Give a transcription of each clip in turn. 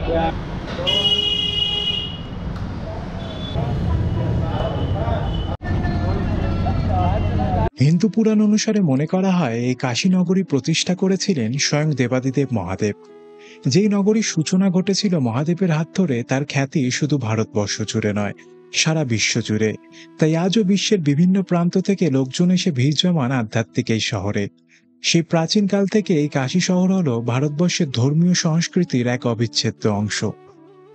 হিন্দু পুরাণ অনুসারে মনে করা হয় এই কাশী নগরী প্রতিষ্ঠা করেছিলেন স্বয়ং দেবাদিদেব মহাদেব। যেই নগরীর সূচনা ঘটেছিল মহাদেবের হাত ধরে, তার খ্যাতি শুধু ভারতবর্ষ জুড়ে নয়, সারা বিশ্ব জুড়ে। তাই আজও বিশ্বের বিভিন্ন প্রান্ত থেকে লোকজন এসে ভিড় জমান আধ্যাত্মিক এই শহরে। সেই প্রাচীনকাল থেকে এই কাশী শহর হল ভারতবর্ষের ধর্মীয় সংস্কৃতির এক অবিচ্ছেদ্য অংশ।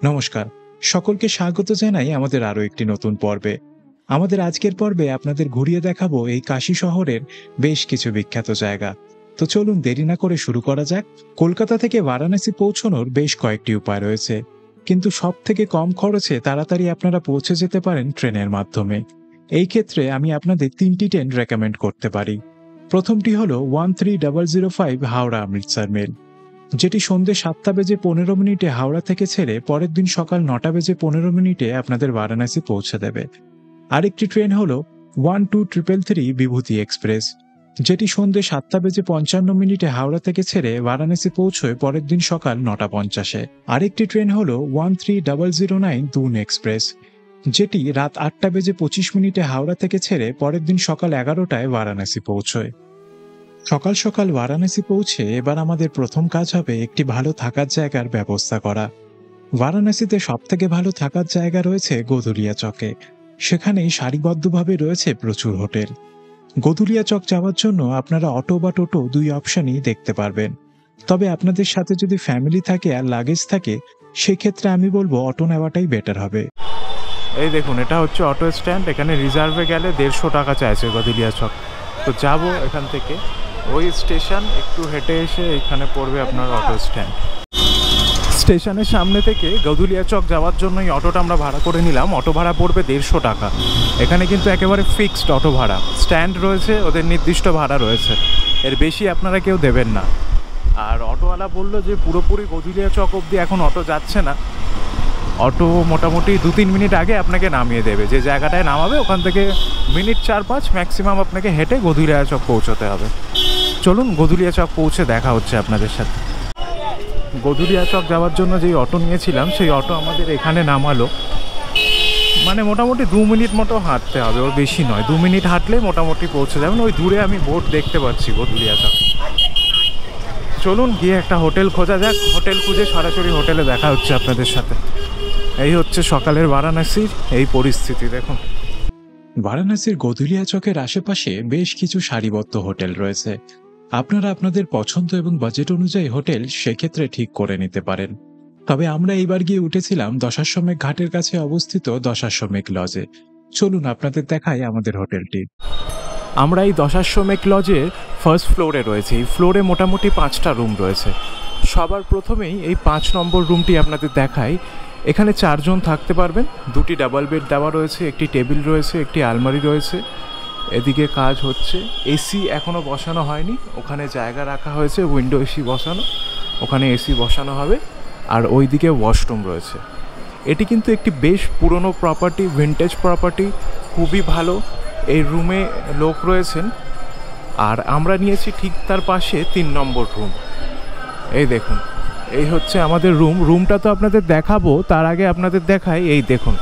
নমস্কার, সকলকে স্বাগত জানাই আমাদের আরও একটি নতুন পর্বে। আমাদের আজকের পর্বে আপনাদের ঘুরিয়ে দেখাবো এই কাশী শহরের বেশ কিছু বিখ্যাত জায়গা। তো চলুন দেরি না করে শুরু করা যাক। কলকাতা থেকে বারাণসী পৌঁছানোর বেশ কয়েকটি উপায় রয়েছে, কিন্তু সব থেকে কম খরচে তাড়াতাড়ি আপনারা পৌঁছে যেতে পারেন ট্রেনের মাধ্যমে। এই ক্ষেত্রে আমি আপনাদের 3টি ট্রেন রেকমেন্ড করতে পারি। প্রথমটি হলো 13005 হাওড়া অমৃতসর মেল, যেটি সন্ধ্যে 7:15 হাওড়া থেকে ছেড়ে পরের দিন সকাল 9:15 আপনাদের বারাণসী পৌঁছে দেবে। আরেকটি ট্রেন হলো 12333 বিভূতি এক্সপ্রেস, যেটি সন্ধ্যে 7:55 হাওড়া থেকে ছেড়ে বারাণসী পৌঁছয় পরের দিন সকাল 9:50। আরেকটি ট্রেন হলো 13009 দুন এক্সপ্রেস, যেটি রাত 8:25 হাওড়া থেকে ছেড়ে পরের দিন সকাল 11টায় বারাণসী পৌঁছয়। সকাল সকাল বারাণসী পৌঁছে এবার আমাদের প্রথম কাজ হবে একটি ভালো থাকার জায়গার ব্যবস্থা করা। বারাণসীতে সবথেকে ভালো থাকার জায়গা রয়েছে গদুলিয়া চকে। সেখানেই সারিবদ্ধভাবে রয়েছে প্রচুর হোটেল। গদুলিয়া চক যাওয়ার জন্য আপনারা অটো বা টোটো দুই অপশনই দেখতে পারবেন। তবে আপনাদের সাথে যদি ফ্যামিলি থাকে আর লাগেজ থাকে, সেক্ষেত্রে আমি বলবো অটো নেওয়াটাই বেটার হবে। এই দেখুন, এটা হচ্ছে অটো স্ট্যান্ড। এখানে রিজার্ভে গেলে 150 টাকা চাইছে গদুলিয়া চক। তো যাবো এখান থেকে ওই স্টেশন, একটু হেঁটে এসে এখানে পড়বে আপনার অটো স্ট্যান্ড। স্টেশনের সামনে থেকে গদুলিয়া চক যাওয়ার জন্য এই অটোটা আমরা ভাড়া করে নিলাম। অটো ভাড়া পড়বে 150 টাকা। এখানে কিন্তু একেবারে ফিক্সড অটো ভাড়া, স্ট্যান্ড রয়েছে, ওদের নির্দিষ্ট ভাড়া রয়েছে, এর বেশি আপনারা কেউ দেবেন না। আর অটোওয়ালা বললো যে পুরোপুরি গদুলিয়া চক অবধি এখন অটো যাচ্ছে না, অটো মোটামুটি 2-3 মিনিট আগে আপনাকে নামিয়ে দেবে। যে জায়গাটায় নামাবে ওখান থেকে মিনিট 4-5 ম্যাক্সিমাম আপনাকে হেঁটে গদুলিয়া চক পৌঁছতে হবে। চলুন গদুলিয়া চক পৌঁছে দেখা হচ্ছে আপনাদের সাথে। গদুলিয়া চক যাওয়ার জন্য যেই অটো নিয়েছিলাম সেই অটো আমাদের এখানে নামালো। মানে মোটামুটি 2 মিনিট মতো হাঁটতে হবে, ওর বেশি নয়। 2 মিনিট হাঁটলে মোটামুটি পৌঁছে যাবেন। ওই দূরে আমি বোর্ড দেখতে পাচ্ছি গদুলিয়া চক। চলুন গিয়ে একটা হোটেল খোঁজা যাক। হোটেল খুঁজে সরাসরি হোটেলে দেখা হচ্ছে আপনাদের সাথে। এই হচ্ছে সকালের বারাণসীর এই পরিস্থিতি দেখুন। বারাণসীর গদুলিয়া চকের আশেপাশে বেশ কিছু সারিবদ্ধ হোটেল রয়েছে। আপনারা আপনাদের পছন্দ এবং বাজেট অনুযায়ী হোটেল সেক্ষেত্রে ঠিক করে নিতে পারেন। তবে আমরা এইবার গিয়ে উঠেছিলাম দশাশ্বমেধ ঘাটের কাছে অবস্থিত দশাশ্বমেধ লজে। চলুন আপনাদের দেখাই আমাদের হোটেলটি। আমরা এই দশাশ্বমেধ লজের ফার্স্ট ফ্লোরে রয়েছে। এই ফ্লোরে মোটামুটি 5টা রুম রয়েছে। সবার প্রথমেই এই 5 নম্বর রুমটি আপনাদের দেখাই। এখানে 4 জন থাকতে পারবেন। 2টি ডাবল বেড দেওয়া রয়েছে, একটি টেবিল রয়েছে, একটি আলমারি রয়েছে। এদিকে কাজ হচ্ছে। এসি এখনও বসানো হয়নি, ওখানে জায়গা রাখা হয়েছে উইন্ডো এসি বসানো, ওখানে এসি বসানো হবে। আর ওইদিকে ওয়াশরুম রয়েছে। এটি কিন্তু একটি বেশ পুরনো প্রপার্টি, ভিন্টেজ প্রপার্টি, খুবই ভালো। এই রুমে লোক রয়েছেন। আর আমরা নিয়েছি ঠিক তার পাশে 3 নম্বর রুম। এই দেখুন, এই হচ্ছে আমাদের রুমটা তো আপনাদের দেখাবো, তার আগে আপনাদের দেখাই। এই দেখুন,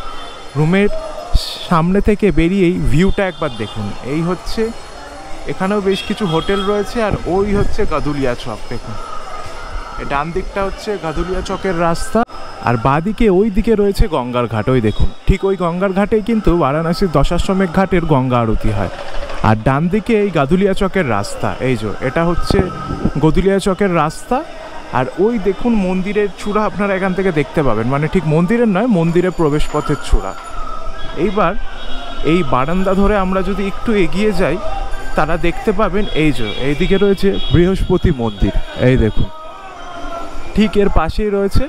রুমের সামনে থেকে বেরিয়েই ভিউটা একবার দেখুন। এই হচ্ছে, এখানেও বেশ কিছু হোটেল রয়েছে। আর ওই হচ্ছে গদুলিয়া চক। দেখুন, ডান দিকটা হচ্ছে গদুলিয়া চকের রাস্তা, আর বাঁদিকে ওই দিকে রয়েছে গঙ্গার ঘাট। ওই দেখুন, ঠিক ওই গঙ্গার ঘাটেই কিন্তু বারাণসীর দশাশ্বমেধ ঘাটের গঙ্গা আরতি হয়। আর ডান দিকে এই গদুলিয়া চকের রাস্তা। এই যে এটা হচ্ছে গদুলিয়া চকের রাস্তা। আর ওই দেখুন মন্দিরের চূড়া আপনারা এখান থেকে দেখতে পাবেন। মানে ঠিক মন্দিরের নয়, মন্দিরের প্রবেশপথের চূড়া। এইবার এই বারান্দা ধরে আমরা যদি একটু এগিয়ে যাই, তারা দেখতে পাবেন এই যে এইদিকে রয়েছে বৃহস্পতি মন্দির। এই দেখুন, ঠিক এর পাশেই রয়েছে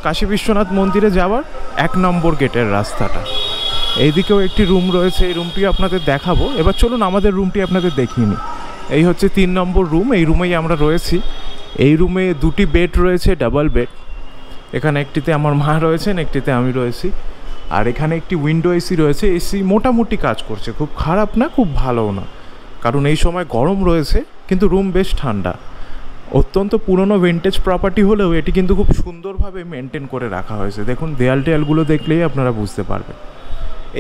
কাশী বিশ্বনাথ মন্দিরে যাওয়ার 1 নম্বর গেটের রাস্তাটা। এইদিকেও একটি রুম রয়েছে, এই রুমটি আপনাদের দেখাবো। এবার চলুন আমাদের রুমটি আপনাদের দেখিয়ে নিই। এই হচ্ছে 3 নম্বর রুম। এই রুমেই আমরা রয়েছি। এই রুমে 2টি বেড রয়েছে, ডাবল বেড। এখানে একটিতে আমার মা রয়েছেন, একটিতে আমি রয়েছি। আর এখানে একটি উইন্ডো এসি রয়েছে। এসি মোটামুটি কাজ করছে, খুব খারাপ না, খুব ভালোও না, কারণ এই সময় গরম রয়েছে, কিন্তু রুম বেশ ঠান্ডা। অত্যন্ত পুরনো ভিন্টেজ প্রপার্টি হলেও এটি কিন্তু খুব সুন্দরভাবে মেনটেন করে রাখা হয়েছে। দেখুন দেয়াল টেয়ালগুলো দেখলেই আপনারা বুঝতে পারবেন।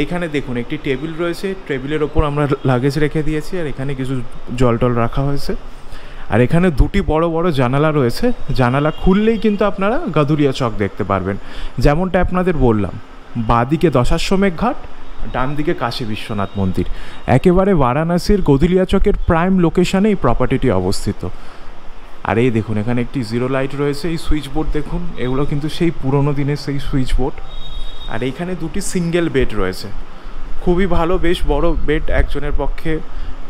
এইখানে দেখুন একটি টেবিল রয়েছে, টেবিলের ওপর আমরা লাগেজ রেখে দিয়েছি, আর এখানে কিছু জল টল রাখা হয়েছে। আর এখানে দুটি বড় বড় জানালা রয়েছে, জানালা খুললেই কিন্তু আপনারা গাদুরিয়া চক দেখতে পারবেন। যেমনটা আপনাদের বললাম, বাঁদিকে দশাশ্বমেধ ঘাট, ডান দিকে কাশী বিশ্বনাথ মন্দির। একেবারে বারাণসীর গদুলিয়া চকের প্রাইম লোকেশানে এই প্রপার্টিটি অবস্থিত। আর এই দেখুন এখানে একটি জিরো লাইট রয়েছে, এই সুইচ বোর্ড দেখুন, এগুলো কিন্তু সেই পুরনো দিনের সেই সুইচ বোর্ড। আর এইখানে দুটি সিঙ্গেল বেড রয়েছে, খুবই ভালো, বেশ বড় বেড, একজনের পক্ষে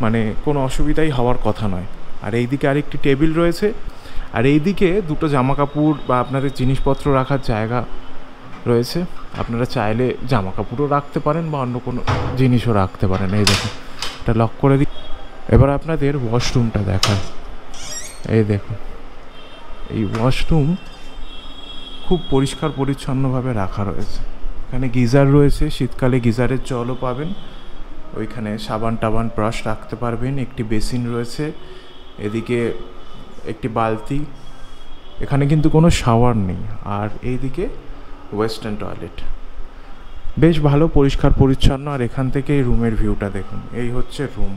মানে কোনো অসুবিধাই হওয়ার কথা নয়। আর এইদিকে আরেকটি টেবিল রয়েছে, আর এইদিকে দুটো জামা কাপড় বা আপনাদের জিনিসপত্র রাখার জায়গা রয়েছে। আপনারা চাইলে জামা কাপড়ও রাখতে পারেন বা অন্য কোনো জিনিসও রাখতে পারেন। এই দেখুন এটা লক করে দিই। এবার আপনাদের ওয়াশরুমটা দেখায়। এই দেখুন এই ওয়াশরুম খুব পরিষ্কার পরিচ্ছন্নভাবে রাখা রয়েছে। এখানে গিজার রয়েছে, শীতকালে গিজারের জলও পাবেন। ওইখানে সাবান টাবান ব্রাশ রাখতে পারবেন। একটি বেসিন রয়েছে, এদিকে একটি বালতি। এখানে কিন্তু কোনো শাওয়ার নেই। আর এইদিকে ওয়েস্টার্ন টয়লেট, বেশ ভালো পরিষ্কার পরিচ্ছন্ন। আর এখান থেকে এই রুমের ভিউটা দেখুন। এই হচ্ছে রুম,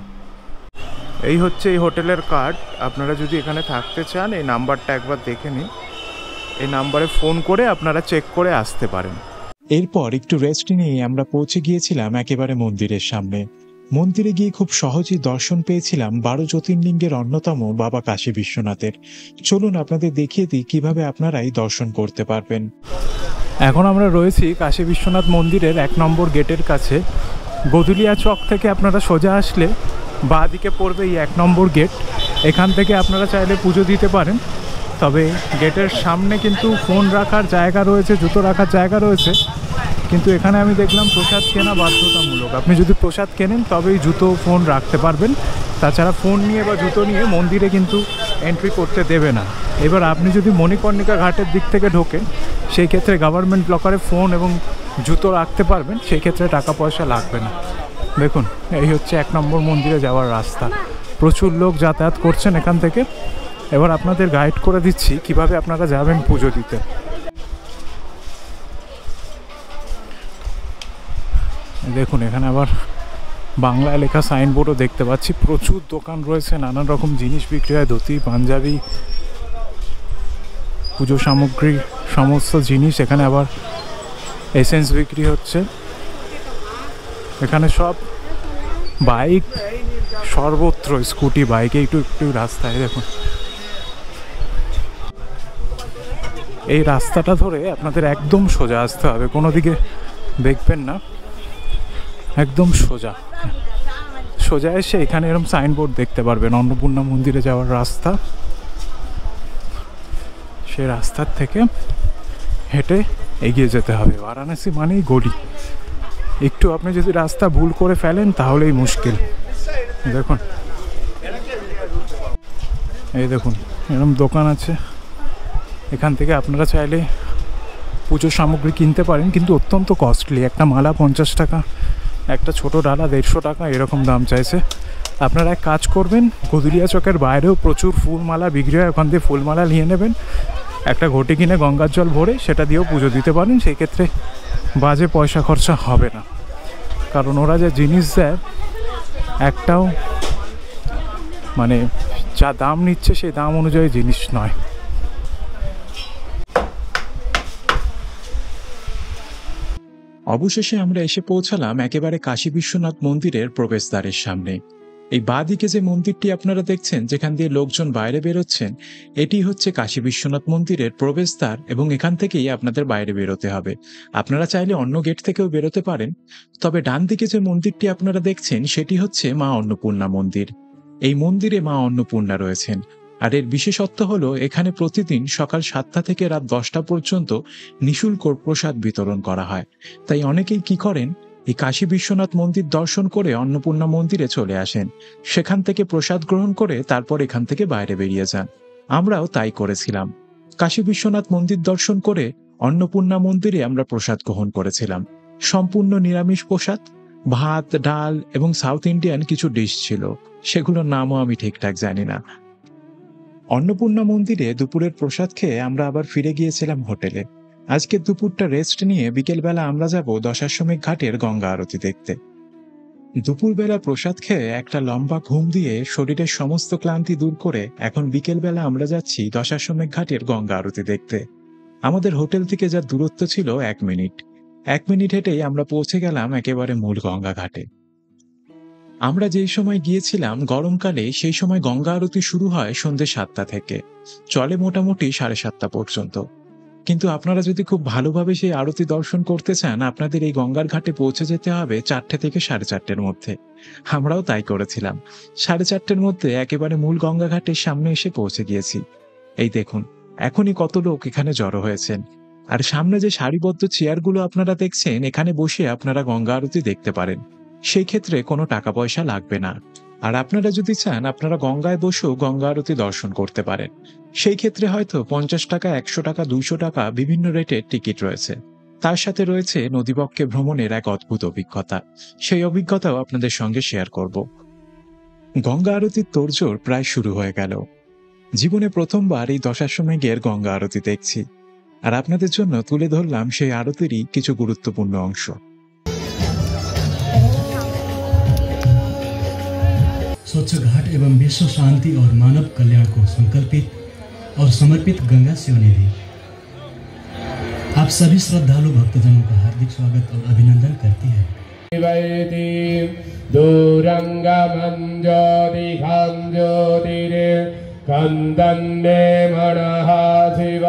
এই হচ্ছে এই হোটেলের কার্ড। আপনারা যদি এখানে থাকতে চান এই নাম্বারটা একবার দেখে নিন, এই নাম্বারে ফোন করে আপনারা চেক করে আসতে পারেন। এরপর একটু রেস্ট নিয়ে আমরা পৌঁছে গিয়েছিলাম একেবারে মন্দিরের সামনে। মন্দিরে গিয়ে খুব সহজেই দর্শন পেয়েছিলাম 12 জ্যোতির্লিঙ্গের অন্যতম বাবা কাশী বিশ্বনাথের। চলুন আপনাদের দেখিয়ে দিই কিভাবে আপনারাই দর্শন করতে পারবেন। এখন আমরা রয়েছি কাশী বিশ্বনাথ মন্দিরের 1 নম্বর গেটের কাছে। গদুলিয়া চক থেকে আপনারা সোজা আসলে বাঁ দিকে পড়বে এই 1 নম্বর গেট। এখান থেকে আপনারা চাইলে পুজো দিতে পারেন, তবে গেটের সামনে কিন্তু ফোন রাখার জায়গা রয়েছে, জুতো রাখার জায়গা রয়েছে। কিন্তু এখানে আমি দেখলাম প্রসাদ কেনা বাধ্যতামূলক। আপনি যদি প্রসাদ কেনেন তবেই জুতো ফোন রাখতে পারবেন, তাছাড়া ফোন নিয়ে বা জুতো নিয়ে মন্দিরে কিন্তু এন্ট্রি করতে দেবে না। এবার আপনি যদি মণিকর্ণিকা ঘাটের দিক থেকে ঢোকেন, সেই ক্ষেত্রে গভর্নমেন্ট লকারে ফোন এবং জুতো রাখতে পারবেন, সেই ক্ষেত্রে টাকা পয়সা লাগবে না। দেখুন এই হচ্ছে 1 নম্বর মন্দিরে যাওয়ার রাস্তা। প্রচুর লোক যাতায়াত করছেন এখান থেকে। এবার আপনাদের গাইড করে দিচ্ছি কিভাবে আপনারা যাবেন পুজো দিতে। দেখুন এখানে আবার বাংলায় লেখা সাইনবোর্ডও দেখতে পাচ্ছি। প্রচুর দোকান রয়েছে, নানান রকম জিনিস বিক্রি হয়, ধুতি পাঞ্জাবি, পুজো সামগ্রী, সমস্ত জিনিস। এখানে আবার এসেন্স বিক্রি হচ্ছে। এখানে সব বাইক, সর্বত্র স্কুটি, বাইকে একটু একটু রাস্তায় দেখুন। এই রাস্তাটা ধরে আপনাদের একদম সোজা আসতে হবে, কোনো দিকে দেখবেন না, একদম সোজা সোজা এসে এখানে এরকম সাইনবোর্ড দেখতে পারবেন, অন্নপূর্ণা মন্দিরে যাওয়ার রাস্তা। সেই রাস্তার থেকে হেঁটে এগিয়ে যেতে হবে। বারাণসী মানেই গলি, একটু আপনি যদি রাস্তা ভুল করে ফেলেন তাহলেই মুশকিল। দেখুন এই দেখুন এরকম দোকান আছে, এখান থেকে আপনারা চাইলে পুজোর সামগ্রী কিনতে পারেন, কিন্তু অত্যন্ত কস্টলি। একটা মালা 50 টাকা, একটা ছোট ডালা 150 টাকা, এরকম দাম চাইছে। আপনারা এক কাজ করবেন, গদুলিয়া চকের বাইরেও প্রচুর ফুলমালা বিক্রি হয়, ওখান দিয়ে ফুলমালা নিয়ে নেবেন। একটা ঘটি কিনে গঙ্গার জল ভরে সেটা দিয়েও পুজো দিতে পারেন, সেই ক্ষেত্রে বাজে পয়সা খরচা হবে না। কারণ ওরা যে জিনিস দেয় একটাও মানে যা দাম নিচ্ছে সেই দাম অনুযায়ী জিনিস নয়। অবশেষে আমরা এসে পৌঁছালাম একেবারে কাশী বিশ্বনাথ মন্দিরের প্রবেশদ্বারের সামনে। এই বাঁদিকে যে মন্দিরটি আপনারা দেখছেন, যেখান দিয়ে লোকজন বাইরে বেরোচ্ছেন, এটি হচ্ছে কাশী বিশ্বনাথ মন্দিরের প্রবেশদ্বার, এবং এখান থেকেই আপনাদের বাইরে বেরোতে হবে। আপনারা চাইলে অন্য গেট থেকেও বেরোতে পারেন, তবে ডান দিকে যে মন্দিরটি আপনারা দেখছেন সেটি হচ্ছে মা অন্নপূর্ণা মন্দির। এই মন্দিরে মা অন্নপূর্ণা রয়েছেন, আর এর বিশেষত্ব হলো এখানে প্রতিদিন সকাল 7টা থেকে রাত 10টা পর্যন্ত নিঃশুল্ক প্রসাদ বিতরণ করা হয়। তাই অনেকেই কি করেন, এই কাশী বিশ্বনাথ মন্দির দর্শন করে অন্নপূর্ণা মন্দিরে চলে আসেন, সেখান থেকে প্রসাদ গ্রহণ করে তারপর এখান থেকে বাইরে বেরিয়ে যান। আমরাও তাই করেছিলাম। কাশী বিশ্বনাথ মন্দির দর্শন করে অন্নপূর্ণা মন্দিরে আমরা প্রসাদ গ্রহণ করেছিলাম। সম্পূর্ণ নিরামিষ প্রসাদ, ভাত, ডাল এবং সাউথ ইন্ডিয়ান কিছু ডিশ ছিল, সেগুলোর নামও আমি ঠিকঠাক জানি না। অন্নপূর্ণা মন্দিরে দুপুরের প্রসাদ খেয়ে আমরা আবার ফিরে গিয়েছিলাম হোটেলে। আজকের দুপুরটা রেস্ট নিয়ে বিকেলবেলা আমরা যাব দশাশ্বমেধ ঘাটের গঙ্গা আরতি দেখতে। দুপুরবেলা প্রসাদ খেয়ে একটা লম্বা ঘুম দিয়ে শরীরের সমস্ত ক্লান্তি দূর করে এখন বিকেলবেলা আমরা যাচ্ছি দশাশ্বমেধ ঘাটের গঙ্গা আরতি দেখতে। আমাদের হোটেল থেকে যার দূরত্ব ছিল 1 মিনিট। 1 মিনিট হেঁটেই আমরা পৌঁছে গেলাম একেবারে মূল গঙ্গা ঘাটে। আমরা যেই সময় গিয়েছিলাম গরমকালে, সেই সময় গঙ্গা আরতি শুরু হয় সন্ধ্যে 7টা থেকে, চলে মোটামুটি 7:30 পর্যন্ত। কিন্তু আপনারা যদি খুব ভালোভাবে সেই আরতি দর্শন করতে চান, আপনাদের এই গঙ্গার ঘাটে পৌঁছে যেতে হবে 4টে থেকে 4:30-র মধ্যে। আমরাও তাই করেছিলাম। 4:30-র মধ্যে একেবারে মূল গঙ্গা ঘাটের সামনে এসে পৌঁছে গিয়েছি। এই দেখুন, এখনই কত লোক এখানে জড়ো হয়েছেন। আর সামনে যে সারিবদ্ধ চেয়ারগুলো আপনারা দেখছেন, এখানে বসে আপনারা গঙ্গা আরতি দেখতে পারেন। সেই ক্ষেত্রে কোনো টাকা পয়সা লাগবে না। আর আপনারা যদি চান, আপনারা গঙ্গায় বসেও গঙ্গা আরতি দর্শন করতে পারেন। সেই ক্ষেত্রে হয়তো 50 টাকা, 100 টাকা, 200 টাকা বিভিন্ন রেটের টিকিট রয়েছে। তার সাথে রয়েছে নদীবক্ষে ভ্রমণের এক অদ্ভুত অভিজ্ঞতা। সেই অভিজ্ঞতাও আপনাদের সঙ্গে শেয়ার করব। গঙ্গা আরতির তোড়জোড় প্রায় শুরু হয়ে গেল। জীবনে প্রথমবার এই দশাশ্বমেধের গঙ্গা আরতি দেখছি, আর আপনাদের জন্য তুলে ধরলাম সেই আরতিরই কিছু গুরুত্বপূর্ণ অংশ। स्वच्छ घाट एवं विश्व शांति और मानव कल्याण को संकल्पित और समर्पित गंगा शिवनिधि आप सभी श्रद्धालु भक्तजनों का हार्दिक स्वागत और अभिनंदन करती है। दूरंगमंजोदिघं ज्योतिरे कंदन्ने मनः शिव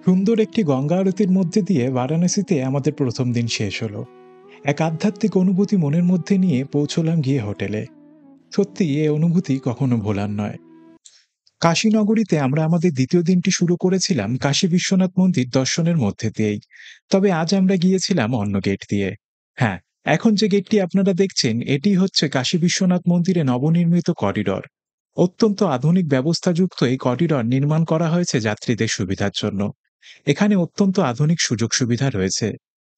সুন্দর একটি গঙ্গা আরতির মধ্যে দিয়ে বারাণসীতে আমাদের প্রথম দিন শেষ হলো। এক আধ্যাত্মিক অনুভূতি মনের মধ্যে নিয়ে পৌঁছলাম গিয়ে হোটেলে। সত্যি এ অনুভূতি কখনো ভোলার নয়। কাশীনগরীতে আমরা আমাদের দ্বিতীয় দিনটি শুরু করেছিলাম কাশী বিশ্বনাথ মন্দির দর্শনের মধ্যে দিয়েই। তবে আজ আমরা গিয়েছিলাম অন্য গেট দিয়ে। হ্যাঁ, এখন যে গেটটি আপনারা দেখছেন, এটি হচ্ছে কাশী বিশ্বনাথ মন্দিরে নবনির্মিত করিডর। অত্যন্ত আধুনিক ব্যবস্থাযুক্ত এই করিডর নির্মাণ করা হয়েছে যাত্রীদের সুবিধার জন্য। এখানে অত্যন্ত আধুনিক সুযোগ সুবিধা রয়েছে।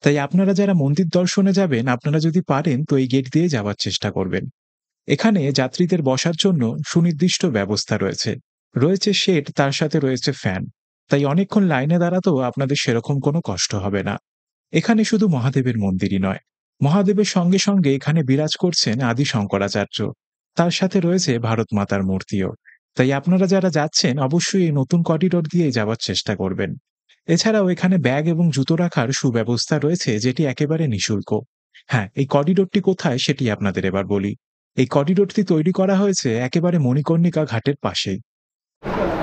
তাই আপনারা যারা মন্দির দর্শনে যাবেন, আপনারা যদি পারেন তো এই গেট দিয়ে যাওয়ার চেষ্টা করবেন। এখানে যাত্রীদের বসার জন্য সুনির্দিষ্ট ব্যবস্থা রয়েছে। রয়েছে শেড, তার সাথে রয়েছে ফ্যান। তাই অনেকক্ষণ লাইনে দাঁড়াতেও আপনাদের সেরকম কোনো কষ্ট হবে না। এখানে শুধু মহাদেবের মন্দিরই নয়, মহাদেবের সঙ্গে সঙ্গে এখানে বিরাজ করছেন আদি শঙ্করাচার্য। তার সাথে রয়েছে ভারত মাতার মূর্তিও। তাই আপনারা যারা যাচ্ছেন অবশ্যই এই নতুন করিডোর দিয়ে যাওয়ার চেষ্টা করবেন। এছাড়াও এখানে ব্যাগ এবং জুতো রাখার সুব্যবস্থা রয়েছে, যেটি একেবারে নিঃশুল্ক। হ্যাঁ, এই করিডোরটি কোথায় সেটি আপনাদের এবার বলি। এই করিডোরটি তৈরি করা হয়েছে একেবারে মণিকর্ণিকা ঘাটের পাশেই।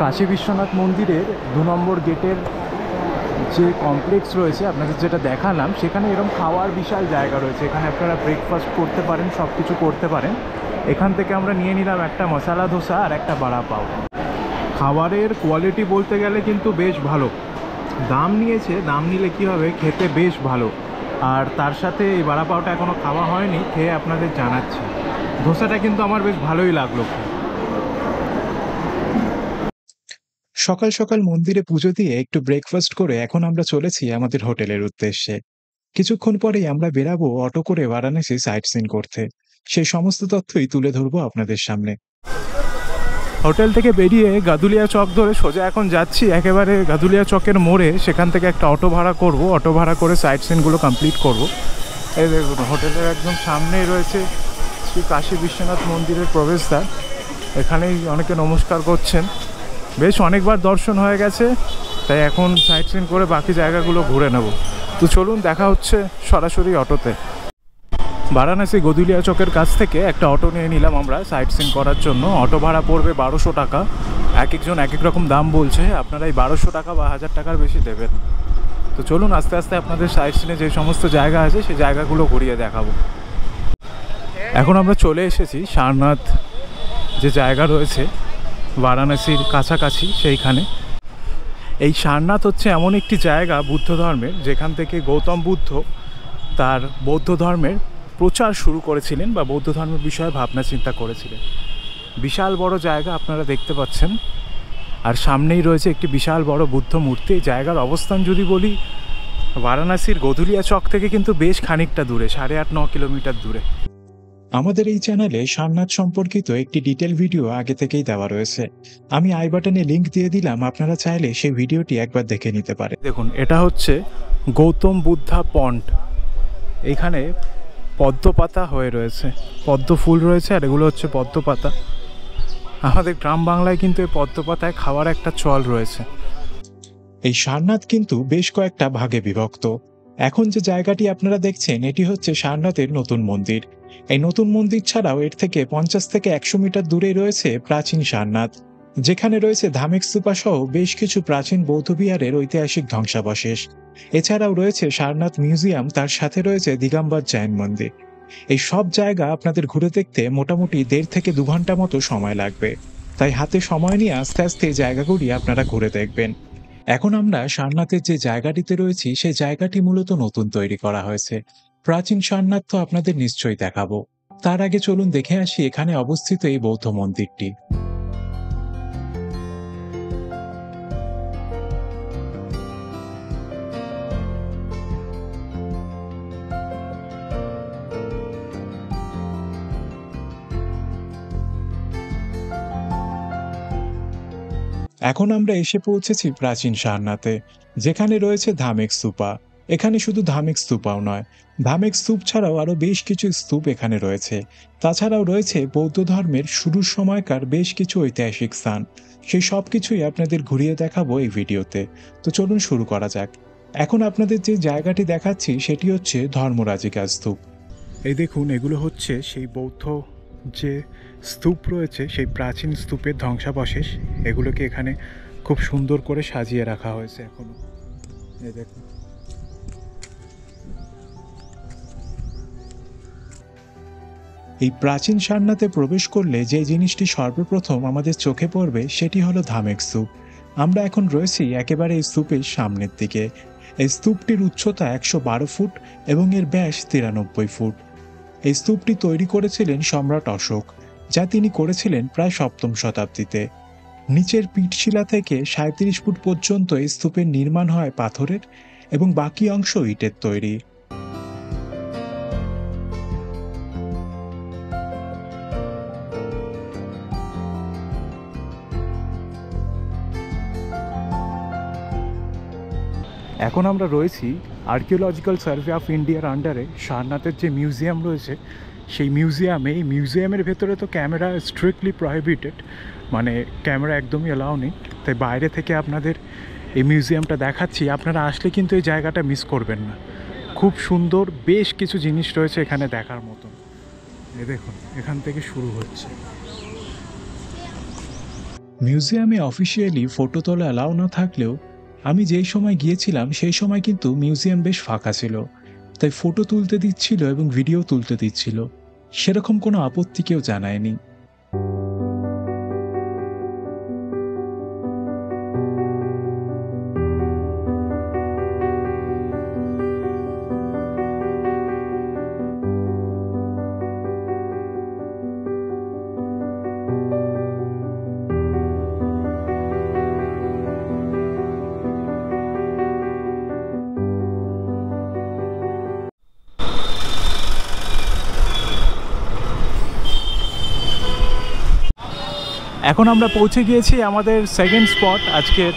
কাশী বিশ্বনাথ মন্দিরের 2 নম্বর গেটের যে কমপ্লেক্স রয়েছে আপনাদের যেটা দেখালাম, সেখানে এরকম খাওয়ার বিশাল জায়গা রয়েছে। এখানে আপনারা ব্রেকফাস্ট করতে পারেন, সব কিছু করতে পারেন। এখান থেকে আমরা নিয়ে নিলাম একটা মশলা ধোসা আর একটা বড়া পাও। খাবারের কোয়ালিটি বলতে গেলে কিন্তু বেশ ভালো। দাম নিয়েছে, দাম নিলে কি হবে, খেতে বেশ ভালো। আর তার সাথে এই বড়া পাওটা এখনও খাওয়া হয়নি, খেয়ে আপনাদের জানাচ্ছি। ধোসাটা কিন্তু আমার বেশ ভালোই লাগলো। সকাল সকাল মন্দিরে পুজো দিয়ে একটু ব্রেকফাস্ট করে এখন আমরা চলেছি আমাদের হোটেলের উদ্দেশ্যে। কিছুক্ষণ পরেই আমরা বেরাবো অটো করে বারাণসী সাইট সিন করতে। সেই সমস্ত তথ্যই তুলে ধরবো আপনাদের সামনে। হোটেল থেকে বেরিয়ে গাদুলিয়া চক ধরে সোজা এখন যাচ্ছি একেবারে গাদুলিয়া চকের মোড়ে। সেখান থেকে একটা অটো ভাড়া করব, অটো ভাড়া করে সাইট সিনগুলো কমপ্লিট করব। এই দেখুন, হোটেলের একদম সামনেই রয়েছে শ্রী কাশী বিশ্বনাথ মন্দিরের প্রবেশদ্বার। এখানেই অনেকে নমস্কার করছেন। বেশ অনেকবার দর্শন হয়ে গেছে, তাই এখন সাইট সিন করে বাকি জায়গাগুলো ঘুরে নেব। তো চলুন, দেখা হচ্ছে সরাসরি অটোতে। বারাণসী গদুলিয়া চকের কাছ থেকে একটা অটো নিয়ে নিলাম আমরা সাইট সিন করার জন্য। অটো ভাড়া পড়বে 1200 টাকা। এক একজন এক এক রকম দাম বলছে, আপনারা এই 1200 টাকা বা 1000 টাকার বেশি দেবেন। তো চলুন আস্তে আস্তে আপনাদের সাইট সিনে যে সমস্ত জায়গা আছে সেই জায়গাগুলো ঘুরিয়ে দেখাবো। এখন আমরা চলে এসেছি সারনাথ যে জায়গা রয়েছে বারাণসীর কাছাকাছি সেইখানে। এই সারনাথ হচ্ছে এমন একটি জায়গা বুদ্ধ ধর্মের, যেখান থেকে গৌতম বুদ্ধ তার বৌদ্ধ ধর্মের প্রচার শুরু করেছিলেন বা বৌদ্ধ ধর্মের বিষয়ে ভাবনা চিন্তা করেছিলেন। বিশাল বড় জায়গা আপনারা দেখতে পাচ্ছেন, আর সামনেই রয়েছে একটি বিশাল বড় বুদ্ধ মূর্তি। এই জায়গার অবস্থান যদি বলি, বারাণসীর গদুলিয়া চক থেকে কিন্তু বেশ খানিকটা দূরে, 8.5-9 কিলোমিটার দূরে। আমাদের এই চ্যানেলে সারনাথ সম্পর্কিত একটি ডিটেল ভিডিও আগে থেকেই দেওয়া রয়েছে। আমি আই বাটনে লিংক দিয়ে দিলাম, আপনারা চাইলে সেই ভিডিওটি একবার দেখে নিতে পারেন। দেখুন, এটা হচ্ছে গৌতম বুদ্ধা পন্ড। এইখানে পদ্ম পাতা হয়ে রয়েছে, পদ্ম ফুল রয়েছে, আর এগুলো হচ্ছে পদ্ম পাতা। আমাদের গ্রাম বাংলায় কিন্তু এই পদ্ম পাতায় খাওয়ার একটা চল রয়েছে। এই সারনাথ কিন্তু বেশ কয়েকটা ভাগে বিভক্ত। এখন যে জায়গাটি আপনারা দেখছেন, এটি হচ্ছে সারনাথের নতুন মন্দির। এই নতুন মন্দির ছাড়াও এর থেকে 50 থেকে 100 মিটার দূরে রয়েছে প্রাচীন সারনাথ, যেখানে রয়েছে ধামেক স্তূপা সহ বেশ কিছু প্রাচীন বৌদ্ধবিহারের ঐতিহাসিক ধ্বংসাবশেষ। এছাড়াও রয়েছে সারনাথ মিউজিয়াম, তার সাথে রয়েছে দিগম্বর জৈন মন্দির। এই সব জায়গা আপনাদের ঘুরে দেখতে মোটামুটি 1.5 থেকে 2 ঘন্টা মতো সময় লাগবে, তাই হাতে সময় নিয়ে আস্তে আস্তে জায়গাগুলি আপনারা ঘুরে দেখবেন। এখন আমরা সারনাথের যে জায়গাটিতে রয়েছি, সেই জায়গাটি মূলত নতুন তৈরি করা হয়েছে। প্রাচীন সারনাথ তো আপনাদের নিশ্চয়ই দেখাবো, তার আগে চলুন দেখে আসি এখানে অবস্থিত এই বৌদ্ধ মন্দিরটি। এখন আমরা এসে পৌঁছেছি প্রাচীন সারনাথে, যেখানে রয়েছে ধামেক স্তূপা। এখানে শুধু ধামেক স্তূপাও নয়, ধামেক স্তূপ ছাড়াও আরো বেশ কিছু স্তূপ এখানে রয়েছে। তাছাড়াও রয়েছে বৌদ্ধ ধর্মের শুরুর সময়কার বেশ কিছু ঐতিহাসিক স্থান। সেই সব কিছুই আপনাদের ঘুরিয়ে দেখাবো এই ভিডিওতে। তো চলুন শুরু করা যাক। এখন আপনাদের যে জায়গাটি দেখাচ্ছি সেটি হচ্ছে ধর্মরাজিকা স্তূপ। এই দেখুন, এগুলো হচ্ছে সেই বৌদ্ধ যে স্তূপ রয়েছে, সেই প্রাচীন স্তূপের ধ্বংসাবশেষ। এগুলোকে এখানে খুব সুন্দর করে সাজিয়ে রাখা হয়েছে এখনো। এই দেখুন, এই প্রাচীন সারনাথে প্রবেশ করলে যে জিনিসটি সর্বপ্রথম আমাদের চোখে পড়বে সেটি হলো ধামেক স্তূপ। আমরা এখন রয়েছি একেবারে এই স্তূপের সামনের দিকে। এই স্তূপটির উচ্চতা 112 ফুট এবং এর ব্যাস 93 ফুট। এই স্তূপটি তৈরি করেছিলেন সম্রাট অশোক, যা তিনি করেছিলেন প্রায় 7ম শতাব্দীতে। নিচের পিঠশিলা থেকে 37 ফুট পর্যন্ত এই স্তূপের নির্মাণ হয় পাথরের এবং বাকি অংশ ইটের তৈরি। এখন আমরা রয়েছি আর্কিওলজিক্যাল সার্ভে অফ ইন্ডিয়ার আন্ডারে সারনাথের যে মিউজিয়াম রয়েছে সেই মিউজিয়ামে। এই মিউজিয়ামের ভেতরে তো ক্যামেরা স্ট্রিক্টলি প্রহিবিটেড, মানে ক্যামেরা একদমই অ্যালাউ নেই। তাই বাইরে থেকে আপনাদের এই মিউজিয়ামটা দেখাচ্ছি। আপনারা আসলে কিন্তু এই জায়গাটা মিস করবেন না। খুব সুন্দর বেশ কিছু জিনিস রয়েছে এখানে দেখার মতন। এই দেখুন, এখান থেকে শুরু হচ্ছে। মিউজিয়ামে অফিসিয়ালি ফটো তোলা অ্যালাউ না থাকলেও আমি যেই সময় গিয়েছিলাম সেই সময় কিন্তু মিউজিয়াম বেশ ফাঁকা ছিল, তাই ফটো তুলতে দিচ্ছিল এবং ভিডিও তুলতে দিচ্ছিল। সেরকম কোনো আপত্তি কেউ জানায়নি। এখন আমরা পৌঁছে গিয়েছি আমাদের সেকেন্ড স্পট আজকের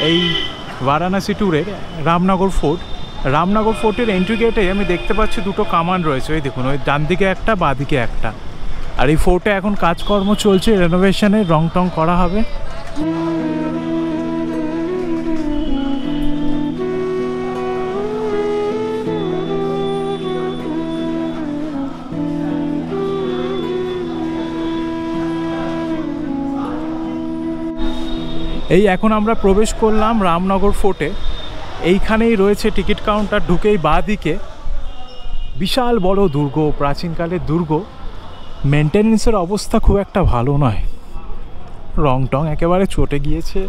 এই বারাণসী ট্যুরের, রামনগর ফোর্ট। রামনগর ফোর্টের এন্ট্রি গেটে আমি দেখতে পাচ্ছি দুটো কামান রয়েছে, ওই দেখুন, ওই ডান দিকে একটা, বাঁ দিকে একটা। আর এই ফোর্টে এখন কাজকর্ম চলছে, রেনোভেশনের, রং টং করা হবে। এই এখন আমরা প্রবেশ করলাম রামনগর ফোর্টে। এইখানেই রয়েছে টিকিট কাউন্টার, ঢুকেই বাঁ দিকে বিশাল বড় দুর্গ, প্রাচীনকালের দুর্গ। মেনটেনেন্সের অবস্থা খুব একটা ভালো নয়, রং টং একেবারে চটে গিয়েছে।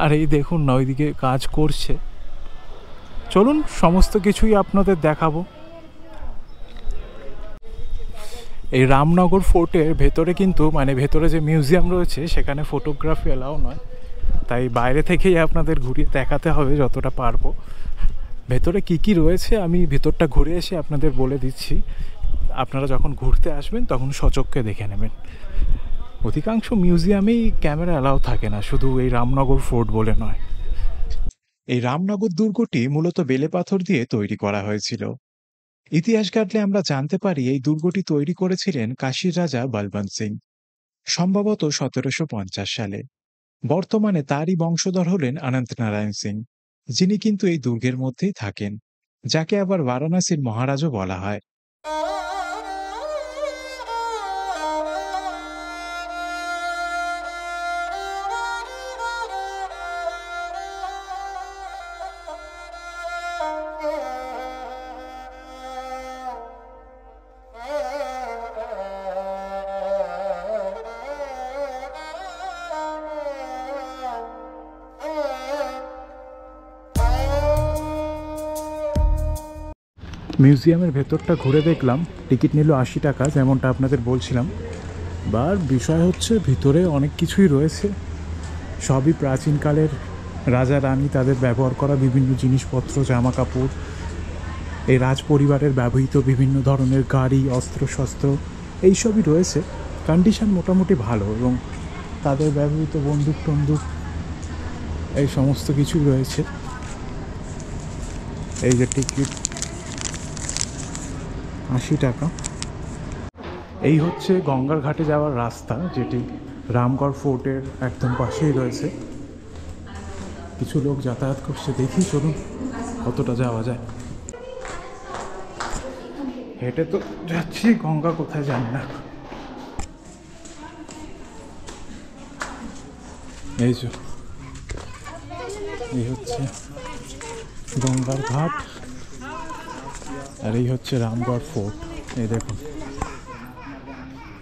আর এই দেখুন না, ওইদিকে কাজ করছে। চলুন সমস্ত কিছুই আপনাদের দেখাবো। এই রামনগর ফোর্টের ভেতরে কিন্তু, মানে ভেতরে যে মিউজিয়াম রয়েছে সেখানে ফটোগ্রাফি অ্যালাউ নয়, তাই বাইরে থেকেই আপনাদের ঘুরিয়ে দেখাতে হবে যতটা পারবো। ভেতরে কি কি রয়েছে আমি ভেতরটা ঘুরে এসে আপনাদের বলে দিচ্ছি, আপনারা যখন ঘুরতে আসবেন তখন সচক্ষে দেখে নেবেন। অধিকাংশ মিউজিয়ামেই ক্যামেরা অ্যালাউ থাকে না, শুধু এই রামনগর ফোর্ট বলে নয়। এই রামনগর দুর্গটি মূলত বেলে পাথর দিয়ে তৈরি করা হয়েছিল। ইতিহাস ঘাটলে আমরা জানতে পারি এই দুর্গটি তৈরি করেছিলেন কাশীর রাজা বলবন্ত সিং, সম্ভবত 1750 সালে। বর্তমানে তারই বংশধর হলেন অনন্ত নারায়ণ সিং, যিনি কিন্তু এই দুর্গের মধ্যেই থাকেন, যাকে আবার বারাণসীর মহারাজও বলা হয়। মিউজিয়ামের ভেতরটা ঘুরে দেখলাম, টিকিট নিল 80 টাকা, যেমনটা আপনাদের বলছিলাম। বার বিষয় হচ্ছে ভিতরে অনেক কিছুই রয়েছে, সবই প্রাচীনকালের রাজা রানী তাদের ব্যবহার করা বিভিন্ন জিনিসপত্র, জামা কাপড়, এই রাজ পরিবারের ব্যবহৃত বিভিন্ন ধরনের গাড়ি, অস্ত্রশস্ত্র, এইসবই রয়েছে। কন্ডিশন মোটামুটি ভালো, এবং তাদের ব্যবহৃত বন্দুক টন্দুক এই সমস্ত কিছুই রয়েছে। এই যে টিকিট 80 টাকা। এই হচ্ছে গঙ্গার ঘাটে যাওয়ার রাস্তা, যেটি রামগড় ফোর্টের একদম পাশেই রয়েছে। কিছু লোক যাতায়াত করছে, দেখি চলুন কতটা যাওয়া যায়। হেঁটে তো যাচ্ছি, গঙ্গা কোথায় জানি না। এই যে এই হচ্ছে গঙ্গার ঘাট, আর এই হচ্ছে রামগড় ফোর্ট। এই দেখুন,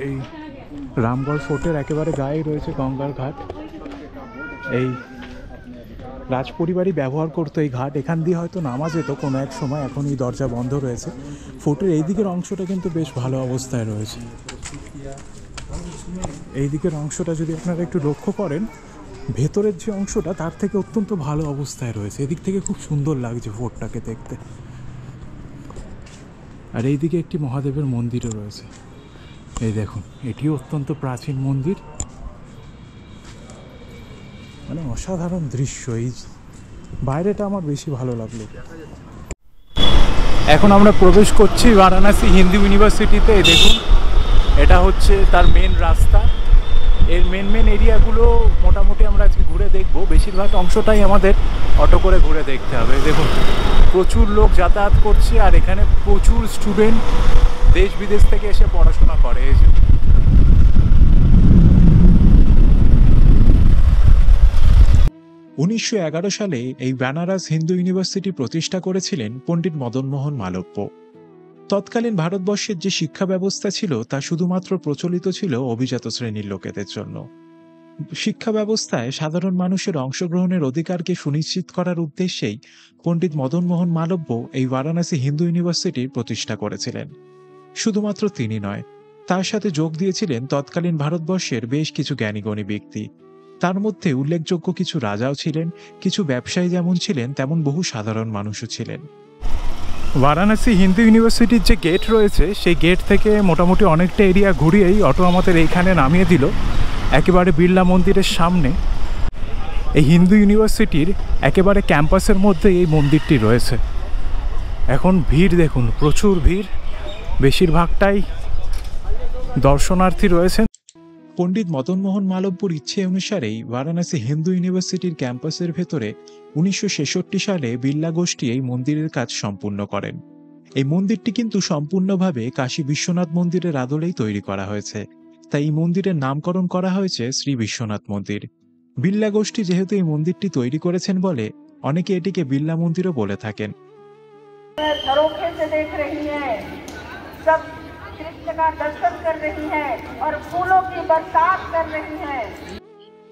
এই রামগড় ফোর্টের একেবারে গায়ে রয়েছে গঙ্গার ঘাট। এই রাজপরিবারই ব্যবহার করতো এই ঘাট, এখান দিয়ে হয়তো নামা যেত কোনো এক সময়, এখন এই দরজা বন্ধ রয়েছে। ফোর্টের এই দিকের অংশটা কিন্তু বেশ ভালো অবস্থায় রয়েছে। এই দিকের অংশটা যদি আপনারা একটু লক্ষ্য করেন, ভেতরের যে অংশটা তার থেকে অত্যন্ত ভালো অবস্থায় রয়েছে। এদিক থেকে খুব সুন্দর লাগছে ফোর্টটাকে দেখতে। আর এই দিকে একটি মহাদেবের মন্দিরও রয়েছে, এই দেখুন, এটিও অত্যন্ত প্রাচীন মন্দির। মানে অসাধারণ দৃশ্য, এই বাইরেটা আমার বেশি ভালো লাগলো। এখন আমরা প্রবেশ করছি বারাণসী হিন্দু ইউনিভার্সিটিতে। দেখুন, এটা হচ্ছে তার মেন রাস্তা। এর মেন এরিয়াগুলো মোটামুটি আমরা আজকে ঘুরে দেখব। বেশিরভাগ অংশটাই আমাদের অটো করে ঘুরে দেখতে হবে। দেখুন, প্রচুর লোক যাতায়াত করছে, আর এখানে প্রচুর স্টুডেন্ট দেশ বিদেশ থেকে এসে পড়াশোনা করে। 1911 সালে এই বেনারস হিন্দু ইউনিভার্সিটি প্রতিষ্ঠা করেছিলেন পণ্ডিত মদনমোহন মালব্য। তৎকালীন ভারতবর্ষের যে শিক্ষা ব্যবস্থা ছিল তা শুধুমাত্র প্রচলিত ছিল অভিজাত শ্রেণীর লোকেদের জন্য। শিক্ষা ব্যবস্থায় সাধারণ মানুষের অংশগ্রহণের অধিকারকে সুনিশ্চিত করার উদ্দেশ্যেই পণ্ডিত মদনমোহন মালব্য এই বারাণসী হিন্দু ইউনিভার্সিটির প্রতিষ্ঠা করেছিলেন। শুধুমাত্র তিনি নয়, তার সাথে যোগ দিয়েছিলেন তৎকালীন ভারতবর্ষের বেশ কিছু জ্ঞানীগুণী ব্যক্তি। তার মধ্যে উল্লেখযোগ্য কিছু রাজাও ছিলেন, কিছু ব্যবসায়ী যেমন ছিলেন তেমন বহু সাধারণ মানুষও ছিলেন। বারাণসী হিন্দু ইউনিভার্সিটির যে গেট রয়েছে সেই গেট থেকে মোটামুটি অনেকটা এরিয়া ঘুরিয়েই অটো আমাদের এইখানে নামিয়ে দিল। একেবারে বিড়লা মন্দিরের সামনে এই হিন্দু ইউনিভার্সিটির একেবারে ক্যাম্পাসের মধ্যে এই মন্দিরটি রয়েছে। এখন ভিড় দেখুন, প্রচুর ভিড়, বেশিরভাগটাই দর্শনার্থী রয়েছেন। পণ্ডিত মদনমোহন মালব্যর ইচ্ছে অনুসারেই বারাণসী হিন্দু ইউনিভার্সিটির ক্যাম্পাসের ভেতরে 1966 সালে বিড়লা গোষ্ঠী এই মন্দিরের কাজ সম্পূর্ণ করেন। এই মন্দিরটি কিন্তু সম্পূর্ণভাবে কাশী বিশ্বনাথ মন্দিরের আদলেই তৈরি করা হয়েছে, তাই এই মন্দিরের নামকরণ করা হয়েছে শ্রী বিশ্বনাথ মন্দির। বিড়লা গোষ্ঠী যেহেতু এই মন্দিরটি তৈরি করেছেন বলে অনেকে এটিকে বিড়লা মন্দিরও বলে থাকেন। झरोखे से देख रही हैं, सब कृष्ण का दर्शन कर रही हैं और फूलों की बरसात कर रही हैं।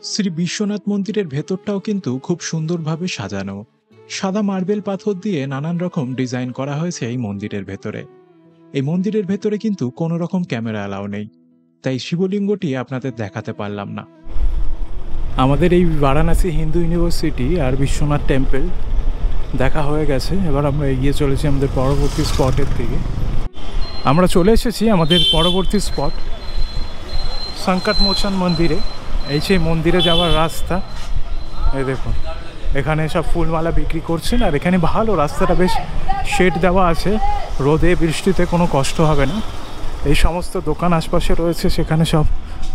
শ্রী বিশ্বনাথ মন্দিরের ভেতরটাও কিন্তু খুব সুন্দরভাবে সাজানো। সাদা মার্বেল পাথর দিয়ে নানান রকম ডিজাইন করা হয়েছে এই মন্দিরের ভেতরে। এই মন্দিরের ভেতরে কিন্তু কোনো রকম ক্যামেরা অ্যালাউ নেই, তাই শিবলিঙ্গটি আপনাদের দেখাতে পারলাম না। আমাদের এই বারাণসী হিন্দু ইউনিভার্সিটি আর বিশ্বনাথ টেম্পল দেখা হয়ে গেছে। এবার আমরা এগিয়ে চলেছি আমাদের পরবর্তী স্পটের দিকে। আমরা চলে এসেছি আমাদের পরবর্তী স্পট সংকটমোচন মন্দিরে। এই সেই মন্দিরে যাওয়ার রাস্তা। এই দেখুন, এখানে সব ফুলমালা বিক্রি করছেন, আর এখানে ভালো রাস্তাটা বেশ শেড দেওয়া আছে, রোদে বৃষ্টিতে কোনো কষ্ট হবে না। এই সমস্ত দোকান আশপাশে রয়েছে, সেখানে সব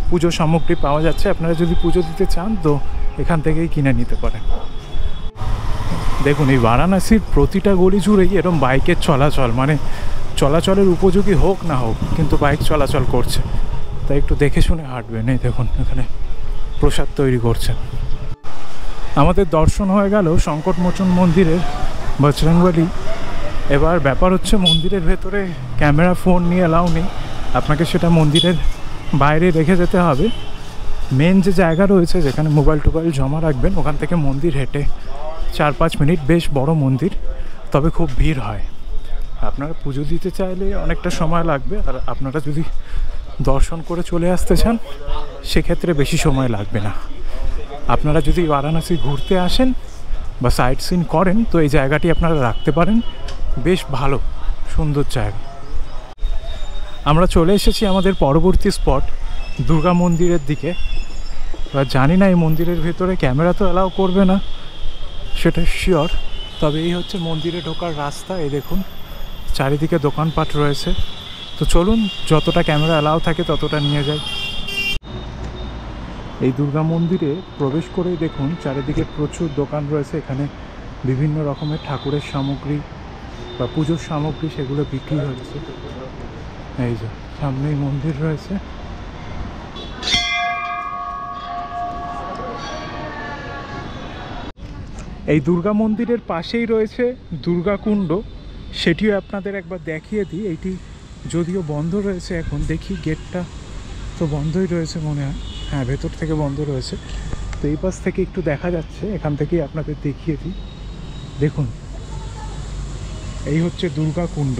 পুজো সামগ্রী পাওয়া যাচ্ছে। আপনারা যদি পুজো দিতে চান তো এখান থেকেই কিনে নিতে পারেন। দেখুন, এই বারাণসীর প্রতিটা গলি জুড়েই এরকম বাইকের চলাচল, মানে চলাচলের উপযোগী হোক না হোক কিন্তু বাইক চলাচল করছে, তাই একটু দেখে শুনে হাঁটবেন। এই দেখুন, এখানে প্রসাদ তৈরি করছেন। আমাদের দর্শন হয়ে গেল সংকটমোচন মন্দিরের বজরংবলী। এবার ব্যাপার হচ্ছে, মন্দিরের ভেতরে ক্যামেরা ফোন নিয়ে অ্যালাউ নেই, আপনাকে সেটা মন্দিরের বাইরে রেখে যেতে হবে। মেন যে জায়গা রয়েছে যেখানে মোবাইল টোবাইল জমা রাখবেন, ওখান থেকে মন্দির হেঁটে 4-5 মিনিট, বেশ বড় মন্দির, তবে খুব ভিড় হয়। আপনারা পুজো দিতে চাইলে অনেকটা সময় লাগবে, আর আপনারা যদি দর্শন করে চলে আসতে চান সেক্ষেত্রে বেশি সময় লাগবে না। আপনারা যদি বারাণসী ঘুরতে আসেন বা সাইট সিন করেন তো এই জায়গাটি আপনারা রাখতে পারেন, বেশ ভালো সুন্দর জায়গা। আমরা চলে এসেছি আমাদের পরবর্তী স্পট দুর্গা মন্দিরের দিকে। এবার জানি না এই মন্দিরের ভেতরে ক্যামেরা তো অ্যালাউ করবে না, সেটা শিওর, তবে এই হচ্ছে মন্দিরে ঢোকার রাস্তা। এই দেখুন, চারিদিকে দোকানপাট রয়েছে। তো চলুন, যতটা ক্যামেরা অ্যালাউ থাকে ততটা নিয়ে যাই। এই দুর্গা মন্দিরে প্রবেশ করেই দেখুন চারিদিকে প্রচুর দোকান রয়েছে। এখানে বিভিন্ন রকমের ঠাকুরের সামগ্রী বা পুজোর সামগ্রী সেগুলো বিক্রি হচ্ছে। এই যে সামনেই মন্দির রয়েছে। এই দুর্গা মন্দিরের পাশেই রয়েছে দুর্গা কুণ্ড, সেটিও আপনাদের একবার দেখিয়ে দিই। এইটি যদিও বন্ধ রয়েছে এখন, দেখি গেটটা তো বন্ধই রয়েছে মনে হয়, হ্যাঁ ভেতর থেকে বন্ধ রয়েছে। তো এই পাশ থেকে একটু দেখা যাচ্ছে, এখান থেকেই আপনাদের দেখিয়ে দিই। দেখুন, এই হচ্ছে দুর্গা কুণ্ড।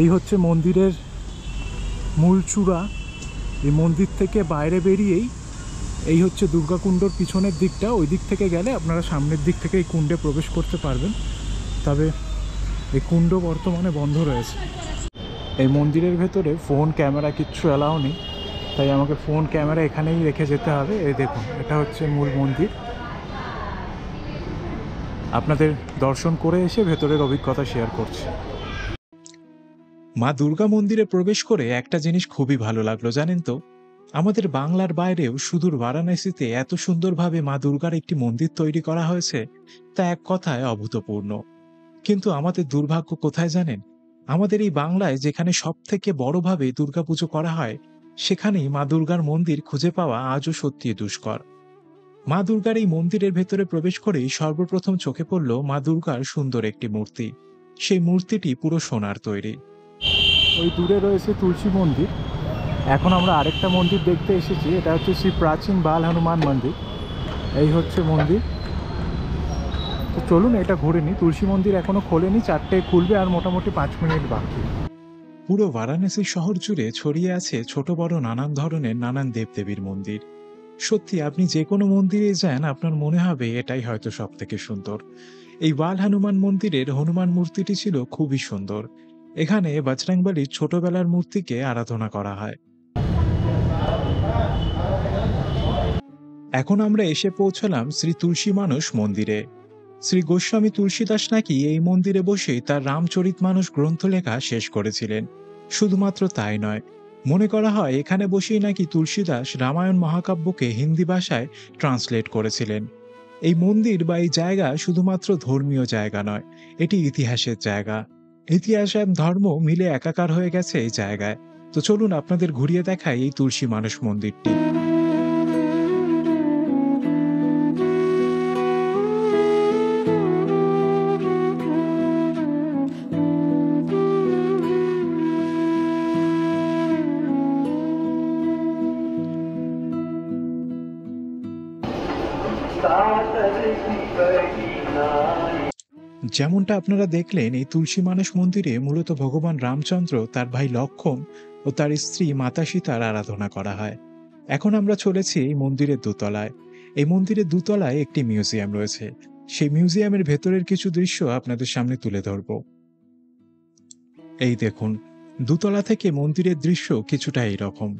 এই হচ্ছে মন্দিরের মূল চূড়া। এই মন্দির থেকে বাইরে বেরিয়েই এই হচ্ছে দুর্গা কুণ্ডর পিছনের দিকটা। ওই দিক থেকে গেলে আপনারা সামনের দিক থেকে এই কুণ্ডে প্রবেশ করতে পারবেন, তবে এই কুণ্ড বর্তমানে বন্ধ রয়েছে। এই মন্দিরের ভেতরে ফোন ক্যামেরা কিচ্ছু অ্যালাউ নেই, তাই আমাকে ফোন ক্যামেরা এখানেই রেখে যেতে হবে। এই দেখুন, এটা হচ্ছে মূল মন্দির। আপনাদের দর্শন করে এসে ভেতরের অভিজ্ঞতা শেয়ার করছি। মা দুর্গা মন্দিরে প্রবেশ করে একটা জিনিস খুবই ভালো লাগলো, জানেন তো, আমাদের বাংলার বাইরেও সুদূর বারাণসীতে এত সুন্দরভাবে মা দুর্গার একটি মন্দির তৈরি করা হয়েছে, তা এক কথায় অভূতপূর্ণ। কিন্তু আমাদের দুর্ভাগ্য কোথায় জানেন, আমাদের এই বাংলায় যেখানে সব থেকে বড়ভাবে দুর্গাপুজো করা হয়, সেখানেই মা দুর্গার মন্দির খুঁজে পাওয়া আজও সত্যি দুষ্কর। মা দুর্গার এই মন্দিরের ভেতরে প্রবেশ করেই সর্বপ্রথম চোখে পড়ল মা দুর্গার সুন্দর একটি মূর্তি। সেই মূর্তিটি পুরো সোনার তৈরি। ওই দূরে রয়েছে তুলসী মন্দির। এখন আমরা আরেকটা মন্দির দেখতে এসেছি, এটা হচ্ছে শ্রী প্রাচীন বাল হনুমান মন্দির। এই হচ্ছে মন্দির। তো চলুন এটা ঘুরে নিই। তুলসী মন্দির এখনো খোলেনি, 4টে খুলবে আর মোটামুটি 5 মিনিট বাকি। পুরো বারাণসী শহর জুড়ে ছড়িয়ে আছে ছোট বড় নানান ধরনের নানান দেবদেবীর মন্দির। সত্যি আপনি যে কোনো মন্দিরে যান, আপনার মনে হবে এটাই হয়তো সব থেকে সুন্দর। এই বাল হনুমান মন্দিরের হনুমান মূর্তিটি ছিল খুবই সুন্দর। এখানে বজরংবলীর ছোটবেলার মূর্তিকে আরাধনা করা হয়। এখন আমরা এসে পৌঁছলাম শ্রী তুলসী মানস মন্দিরে। শ্রী গোস্বামী তুলসীদাস নাকি এই মন্দিরে বসেই তার রামচরিতমানস গ্রন্থ লেখা শেষ করেছিলেন। শুধুমাত্র তাই নয়, মনে করা হয় এখানে বসেই নাকি তুলসীদাস রামায়ণ মহাকাব্যকে হিন্দি ভাষায় ট্রান্সলেট করেছিলেন। এই মন্দির বা এই জায়গা শুধুমাত্র ধর্মীয় জায়গা নয়, এটি ইতিহাসের জায়গা। ইতিহাস আর ধর্ম মিলে একাকার হয়ে গেছে এই জায়গায়। তো চলুন আপনাদের ঘুরিয়ে দেখাই এই তুলসী মানস মন্দিরটি। যেমনটা আপনারা দেখলেন, এই তুলসী মানস মন্দিরে মূলত ভগবান রামচন্দ্র, তার ভাই লক্ষ্মণ ও তার স্ত্রী মাতা সীতার আরাধনা করা হয়। এখন আমরা চলেছি এই মন্দিরের দোতলায়। এই মন্দিরের দোতলায় একটি মিউজিয়াম রয়েছে। সেই মিউজিয়ামের ভেতরের কিছু দৃশ্য আপনাদের সামনে তুলে ধরব। এই দেখুন, দোতলা থেকে মন্দিরের দৃশ্য কিছুটা এইরকম।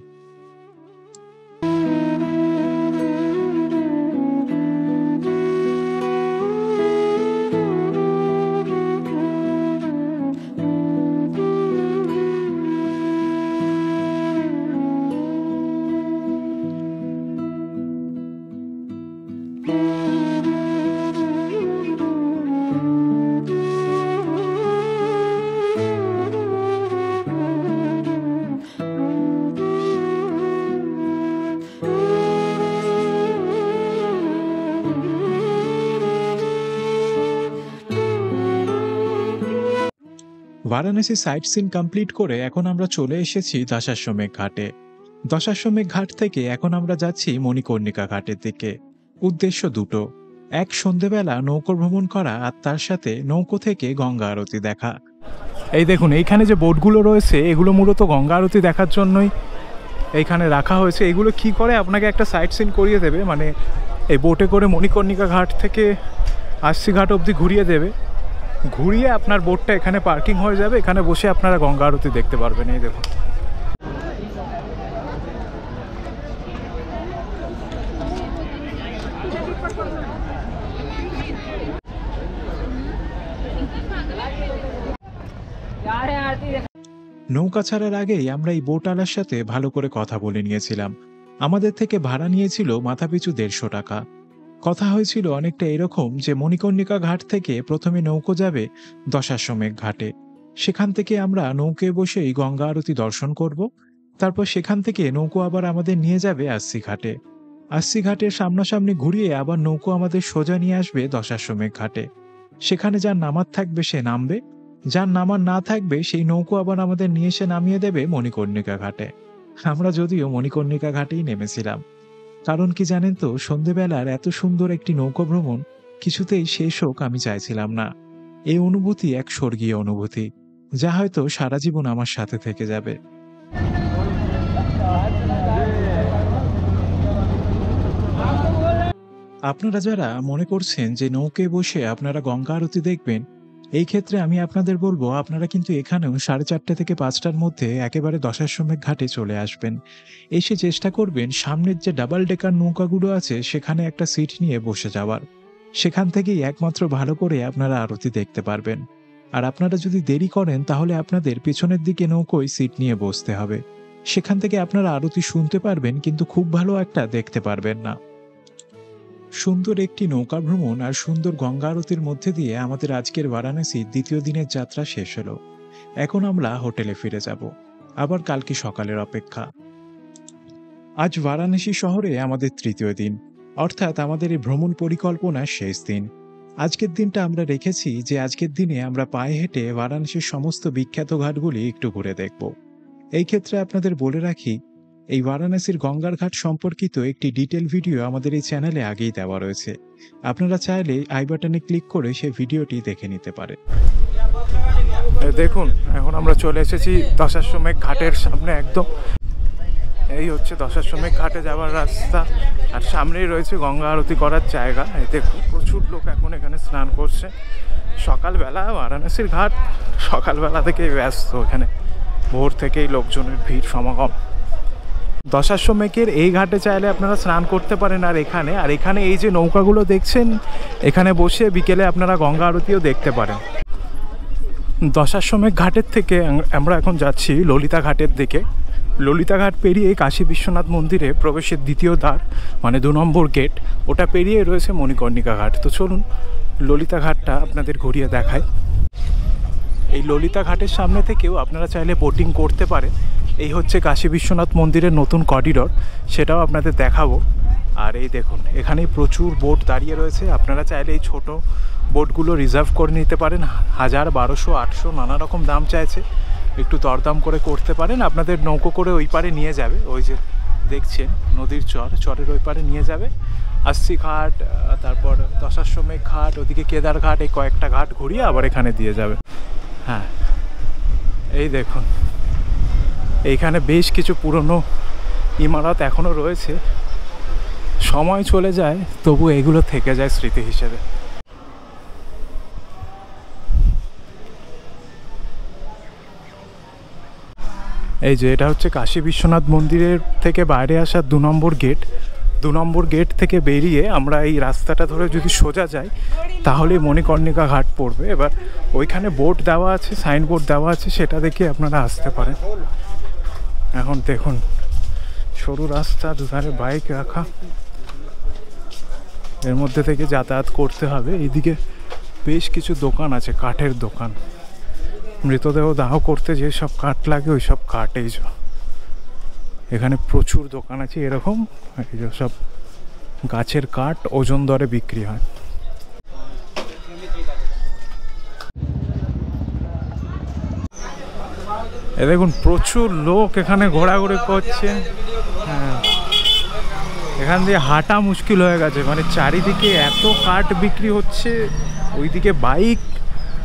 বারাণসী সাইট সিন কমপ্লিট করে এখন আমরা চলে এসেছি দশাশ্বমেধ ঘাটে। দশাশ্বমেধ ঘাট থেকে এখন আমরা যাচ্ছি মণিকর্ণিকা ঘাটের দিকে। উদ্দেশ্য দুটো, এক সন্ধেবেলা নৌকো ভ্রমণ করা আর তার সাথে নৌকো থেকে গঙ্গা আরতি দেখা। এই দেখুন, এইখানে যে বোটগুলো রয়েছে এগুলো মূলত গঙ্গা আরতি দেখার জন্যই এইখানে রাখা হয়েছে। এগুলো কি করে আপনাকে একটা সাইট সিন করিয়ে দেবে, মানে এই বোটে করে মণিকর্ণিকা ঘাট থেকে আশি ঘাট অবধি ঘুরিয়ে দেবে। ঘুরিয়ে আপনার বোটটা এখানে পার্কিং হয়ে যাবে, এখানে বসে আপনারা গঙ্গা আরতি দেখতে পারবেন। এই দেখুন, নৌকা ছাড়ার আগেই আমরা এই বোটওয়ালার সাথে ভালো করে কথা বলে নিয়েছিলাম। আমাদের থেকে ভাড়া নিয়েছিল মাথাপিছু 150 টাকা। কথা হয়েছিল অনেকটা এরকম যে মণিকর্ণিকা ঘাট থেকে প্রথমে নৌকো যাবে দশাশ্বমেধ ঘাটে, সেখান থেকে আমরা নৌকে বসেই গঙ্গা আরতি দর্শন করব। তারপর সেখান থেকে নৌকো আবার আমাদের নিয়ে যাবে আস্সি ঘাটে। আস্সি ঘাটের সামনাসামনি ঘুরিয়ে আবার নৌকো আমাদের সোজা নিয়ে আসবে দশাশ্বমেধ ঘাটে। সেখানে যার নামার থাকবে সে নামবে, যার নামার না থাকবে সেই নৌকো আবার আমাদের নিয়ে এসে নামিয়ে দেবে মণিকর্ণিকা ঘাটে। আমরা যদিও মণিকর্ণিকা ঘাটেই নেমেছিলাম, কারণ কি জানেন তো, সন্ধেবেলার এত সুন্দর একটি নৌকো ভ্রমণ কিছুতেই শেষ হোক আমি চাইছিলাম না। এই অনুভূতি এক স্বর্গীয় অনুভূতি, যা হয়তো সারা জীবন আমার সাথে থেকে যাবে। আপনারা যারা মনে করছেন যে নৌকে বসে আপনারা গঙ্গা আরতি দেখবেন, এই ক্ষেত্রে আমি আপনাদের বলবো আপনারা কিন্তু এখানেও 4:30 থেকে 5টার মধ্যে একেবারে দশাশ্বমেধ ঘাটে চলে আসবেন। এসে চেষ্টা করবেন সামনের যে ডাবল ডেকার নৌকাগুলো আছে সেখানে একটা সিট নিয়ে বসে যাওয়ার। সেখান থেকেই একমাত্র ভালো করে আপনারা আরতি দেখতে পারবেন। আর আপনারা যদি দেরি করেন তাহলে আপনাদের পেছনের দিকে নৌকোয় সিট নিয়ে বসতে হবে। সেখান থেকে আপনারা আরতি শুনতে পারবেন, কিন্তু খুব ভালো একটা দেখতে পারবেন না। সুন্দর একটি নৌকা ভ্রমণ আর সুন্দর গঙ্গা আরতির মধ্যে দিয়ে আমাদের আজকের বারাণসীর দ্বিতীয় দিনের যাত্রা শেষ হলো। এখন আমরা হোটেলে ফিরে যাব, আবার কালকে সকালের অপেক্ষা। আজ বারাণসী শহরে আমাদের তৃতীয় দিন, অর্থাৎ আমাদের এই ভ্রমণ পরিকল্পনার শেষ দিন। আজকের দিনটা আমরা রেখেছি যে আজকের দিনে আমরা পায়ে হেঁটে বারাণসীর সমস্ত বিখ্যাত ঘাটগুলি একটু ঘুরে দেখব। এই ক্ষেত্রে আপনাদের বলে রাখি, এই বারাণসীর গঙ্গার ঘাট সম্পর্কিত একটি ডিটেল ভিডিও আমাদের এই চ্যানেলে আগেই দেওয়া রয়েছে। আপনারা চাইলে আই বাটনে ক্লিক করে সেই ভিডিওটি দেখে নিতে পারেন। দেখুন, এখন আমরা চলে এসেছি দশাশ্বমেধ ঘাটের সামনে একদম। এই হচ্ছে দশাশ্বমেধ ঘাটে যাওয়ার রাস্তা, আর সামনেই রয়েছে গঙ্গা আরতি করার জায়গা। এই দেখুন, প্রচুর লোক এখন এখানে স্নান করছে। সকালবেলা বারাণসীর ঘাট সকালবেলা থেকেই ব্যস্ত, এখানে ভোর থেকেই লোকজনের ভিড় সমাগম। দশাশ্বমেধের এই ঘাটে চাইলে আপনারা স্নান করতে পারেন। আর এখানে এই যে নৌকাগুলো দেখছেন, এখানে বসে বিকেলে আপনারা গঙ্গা আরতিও দেখতে পারেন। দশাশ্বমেধ ঘাটের থেকে আমরা এখন যাচ্ছি ললিতা ঘাটের দিকে। ললিতা ঘাট পেরিয়ে কাশী বিশ্বনাথ মন্দিরে প্রবেশের দ্বিতীয় দ্বার, মানে 2 নম্বর গেট, ওটা পেরিয়ে রয়েছে মণিকর্ণিকা ঘাট। তো চলুন ললিতা ঘাটটা আপনাদের ঘুরিয়ে দেখায়। এই ললিতা ঘাটের সামনে থেকেও আপনারা চাইলে বোটিং করতে পারেন। এই হচ্ছে কাশী বিশ্বনাথ মন্দিরের নতুন করিডর, সেটাও আপনাদের দেখাবো। আর এই দেখুন, এখানেই প্রচুর বোট দাঁড়িয়ে রয়েছে। আপনারা চাইলে এই ছোট বোটগুলো রিজার্ভ করে নিতে পারেন। 1000, 1200, 800 নানা রকম দাম চাইছে, একটু দরদাম করে করতে পারেন। আপনাদের নৌকো করে ওই পারে নিয়ে যাবে, ওই যে দেখছেন নদীর চরের ওই পারে নিয়ে যাবে। আস্তি ঘাট, তারপর দশাশ্বমেধ ঘাট, ওদিকে কেদার ঘাট, এই কয়েকটা ঘাট ঘুরিয়ে আবার এখানে দিয়ে যাবে। হ্যাঁ, এই দেখুন এইখানে বেশ কিছু পুরনো ইমারত এখনও রয়েছে। সময় চলে যায় তবু এগুলো থেকে যায় স্মৃতি হিসেবে। এই যে এটা হচ্ছে কাশী বিশ্বনাথ মন্দিরের থেকে বাইরে আসার 2 নম্বর গেট। 2 নম্বর গেট থেকে বেরিয়ে আমরা এই রাস্তাটা ধরে যদি সোজা যাই তাহলে মণিকর্ণিকা ঘাট পড়বে। এবার ওইখানে বোর্ড দেওয়া আছে, সাইনবোর্ড দেওয়া আছে, সেটা দেখে আপনারা আসতে পারেন। এখন দেখুন সরু রাস্তা, দুধারে বাইক রাখা, এর মধ্যে থেকে যাতায়াত করতে হবে। এইদিকে বেশ কিছু দোকান আছে, কাঠের দোকান। মৃতদেহ দাহ করতে যেসব কাঠ লাগে ওই সব কাঠ। এই যে এখানে প্রচুর দোকান আছে এরকম, এই যে সব গাছের কাঠ ওজন দরে বিক্রি হয়। এ দেখুন প্রচুর লোক এখানে ঘোরাঘুরি করছে। হ্যাঁ, এখান দিয়ে হাঁটা মুশকিল হয়ে গেছে, মানে চারিদিকে এত কাঠ বিক্রি হচ্ছে, ওইদিকে বাইক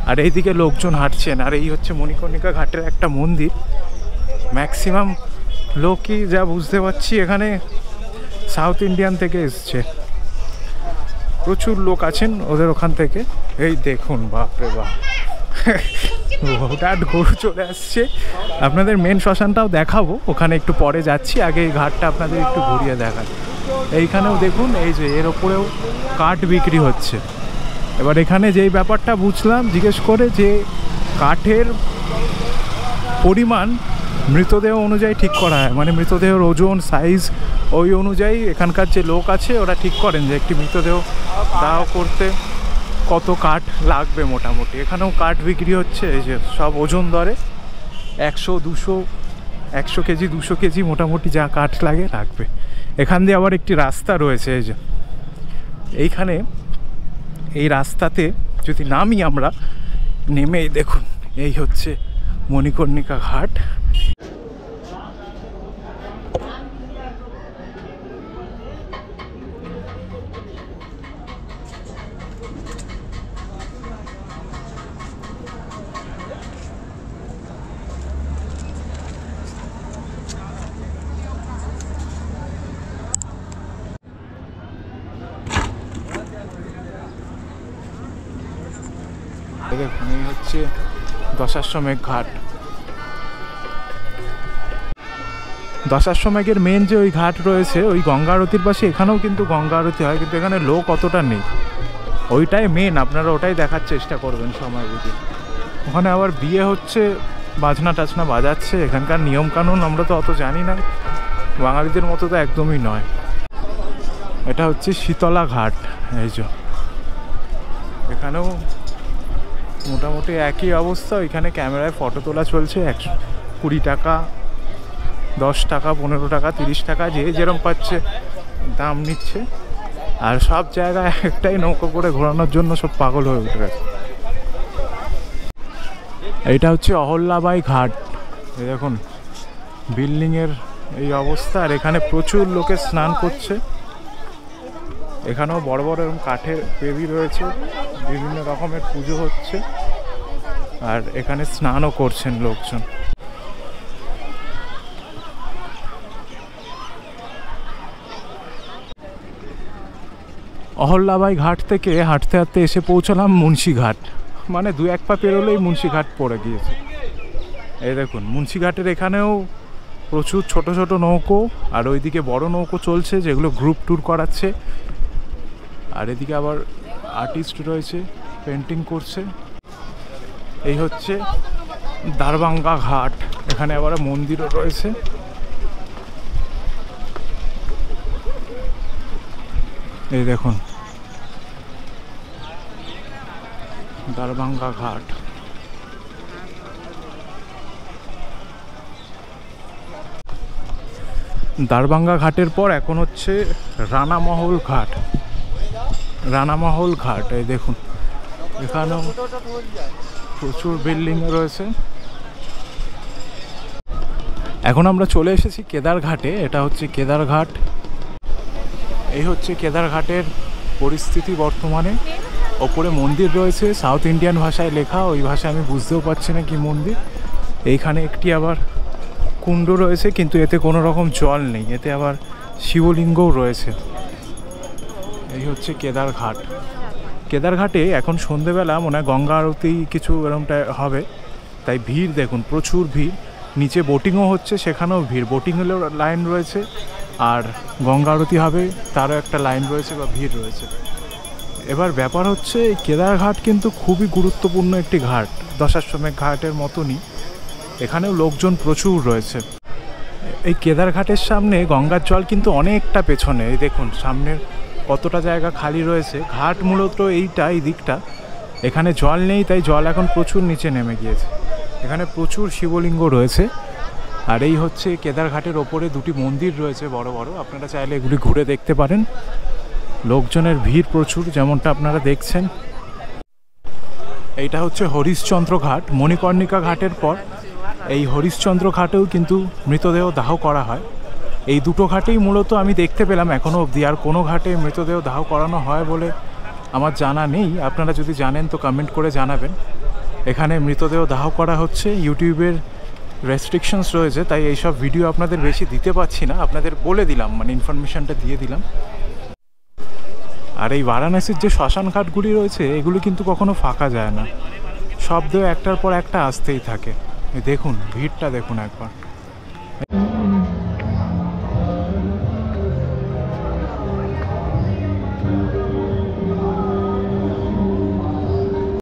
আর এইদিকে লোকজন হাঁটছেন। আর এই হচ্ছে মণিকর্ণিকা ঘাটের একটা মন্দির। ম্যাক্সিমাম লোকই যা বুঝতে পারছি এখানে সাউথ ইন্ডিয়ান থেকে এসছে, প্রচুর লোক আছেন ওদের ওখান থেকে। এই দেখুন, বাপরে বাপ, হঠাৎ গরু চলে আসছে। আপনাদের মেন শ্মশানটাও দেখাবো, ওখানে একটু পরে যাচ্ছি। আগে এই ঘাটটা আপনাদের একটু ঘুরিয়ে দেখাই। এইখানেও দেখুন, এই যে এর ওপরেও কাঠ বিক্রি হচ্ছে। এবার এখানে যেই ব্যাপারটা বুঝলাম জিজ্ঞেস করে, যে কাঠের পরিমাণ মৃতদেহ অনুযায়ী ঠিক করা হয়, মানে মৃতদেহের ওজন, সাইজ, ওই অনুযায়ী এখানকার যে লোক আছে ওরা ঠিক করেন যে একটি মৃতদেহ দাহ করতে কত কাঠ লাগবে মোটামুটি। এখানেও কাঠ বিক্রি হচ্ছে, এই যে সব ওজন দরে 100, 200, 100 কেজি, 200 কেজি মোটামুটি যা কাঠ লাগে লাগবে। এখান দিয়ে আবার একটি রাস্তা রয়েছে, এই যে এইখানে এই রাস্তাতে যদি নামি আমরা, নেমেই দেখুন এই হচ্ছে মণিকর্ণিকা ঘাট। দেখুন এই হচ্ছে দশাশ্বমেধ ঘাট। দশাশ্বমেধের মেন যে ওই ঘাট রয়েছে ওই গঙ্গা আরতির পাশে, এখানেও কিন্তু গঙ্গা আরতি হয়, কিন্তু এখানে লোক অতটা নেই। ওইটাই মেন, আপনারা ওটাই দেখার চেষ্টা করবেন সময় বুঝে। ওখানে আবার বিয়ে হচ্ছে, বাজনা টাজনা বাজাচ্ছে। এখানকার নিয়মকানুন আমরা তো অত জানি না, বাঙালিদের মতো তো একদমই নয়। এটা হচ্ছে শীতলা ঘাট। এই যে এখানেও মোটামুটি একই অবস্থা। ওইখানে ক্যামেরায় ফটো তোলা চলছে। 20 টাকা, 10 টাকা, 15 টাকা, 30 টাকা, যে যেরকম পাচ্ছে দাম নিচ্ছে। আর সব জায়গায় একটাই নৌকো করে ঘোরানোর জন্য সব পাগল হয়ে উঠে গেছে। এইটা হচ্ছে অহল্যাবাই ঘাট। এই দেখুন বিল্ডিংয়ের এই অবস্থা। আর এখানে প্রচুর লোকে স্নান করছে। এখানেও বড় বড় এরকম কাঠের বেদি রয়েছে, বিভিন্ন রকমের পুজো হচ্ছে, আর এখানে স্নানও করছেন লোকজন। অহল্যাবাই ঘাট থেকে হাঁটতে হাঁটতে এসে পৌঁছলাম মুন্সি ঘাট। মানে 2-1 পা পেরোলেই মুন্সিঘাট পড়ে গিয়েছে। এই দেখুন মুন্সিঘাটের এখানেও প্রচুর ছোট ছোট নৌকো, আর ওইদিকে বড় নৌকো চলছে যেগুলো গ্রুপ ট্যুর করাচ্ছে। আর এদিকে আবার আর্টিস্ট রয়েছে, পেন্টিং করছে। এই হচ্ছে দারবাঙ্গা ঘাট, এখানে আবার মন্দিরও রয়েছে। এই দেখুন দারবাঙ্গা ঘাট। দারবাঙ্গা ঘাটের পর এখন হচ্ছে রানামহল ঘাট। রানামহল ঘাট এই দেখুন, এখানেও প্রচুর বিল্ডিং রয়েছে। এখন আমরা চলে এসেছি কেদারঘাটে। এটা হচ্ছে কেদারঘাট। এই হচ্ছে কেদারঘাটের পরিস্থিতি বর্তমানে। ওপরে মন্দির রয়েছে, সাউথ ইন্ডিয়ান ভাষায় লেখা, ওই ভাষায় আমি বুঝতেও পারছি না কি মন্দির। এইখানে একটি আবার কুণ্ড রয়েছে, কিন্তু এতে কোনো রকম জল নেই, এতে আবার শিবলিঙ্গও রয়েছে। এই হচ্ছে কেদারঘাট। কেদারঘাটে এখন সন্ধেবেলা মনে হয় গঙ্গা আরতি কিছু এরকমটা হবে, তাই ভিড় দেখুন, প্রচুর ভিড়। নিচে বোটিংও হচ্ছে, সেখানেও ভিড়। বোটিংয়েরও লাইন রয়েছে, আর গঙ্গা আরতি হবে তারও একটা লাইন রয়েছে বা ভিড় রয়েছে। এবার ব্যাপার হচ্ছে এই কেদারঘাট কিন্তু খুবই গুরুত্বপূর্ণ একটি ঘাট, দশাশ্বমেধ ঘাটের মতনই। এখানেও লোকজন প্রচুর রয়েছে। এই কেদারঘাটের সামনে গঙ্গার জল কিন্তু অনেকটা পেছনে। এই দেখুন সামনের কতটা জায়গা খালি রয়েছে। ঘাট মূলত এইটা, এই দিকটা, এখানে জল নেই, তাই জল এখন প্রচুর নিচে নেমে গিয়েছে। এখানে প্রচুর শিবলিঙ্গ রয়েছে। আর এই হচ্ছে কেদারঘাটের ওপরে দুটি মন্দির রয়েছে বড় বড়, আপনারা চাইলে এগুলি ঘুরে দেখতে পারেন। লোকজনের ভিড় প্রচুর, যেমনটা আপনারা দেখছেন। এইটা হচ্ছে হরিশ্চন্দ্র ঘাট। মণিকর্ণিকা ঘাটের পর এই হরিশ্চন্দ্র ঘাটেও কিন্তু মৃতদেহ দাহ করা হয়। এই দুটো ঘাটেই মূলত আমি দেখতে পেলাম এখনও অবধি। আর কোনো ঘাটে মৃতদেহ দাহ করানো হয় বলে আমার জানা নেই। আপনারা যদি জানেন তো কমেন্ট করে জানাবেন। এখানে মৃতদেহ দাহ করা হচ্ছে। ইউটিউবের রেস্ট্রিকশনস রয়েছে, তাই এইসব ভিডিও আপনাদের বেশি দিতে পারছি না। আপনাদের বলে দিলাম, মানে ইনফরমেশনটা দিয়ে দিলাম। আর এই বারাণসীর যে শ্মশান ঘাটগুলি রয়েছে, এগুলো কিন্তু কখনো ফাঁকা যায় না, শব্দ একটার পর একটা আসতেই থাকে। দেখুন ভিড়টা দেখুন একবার।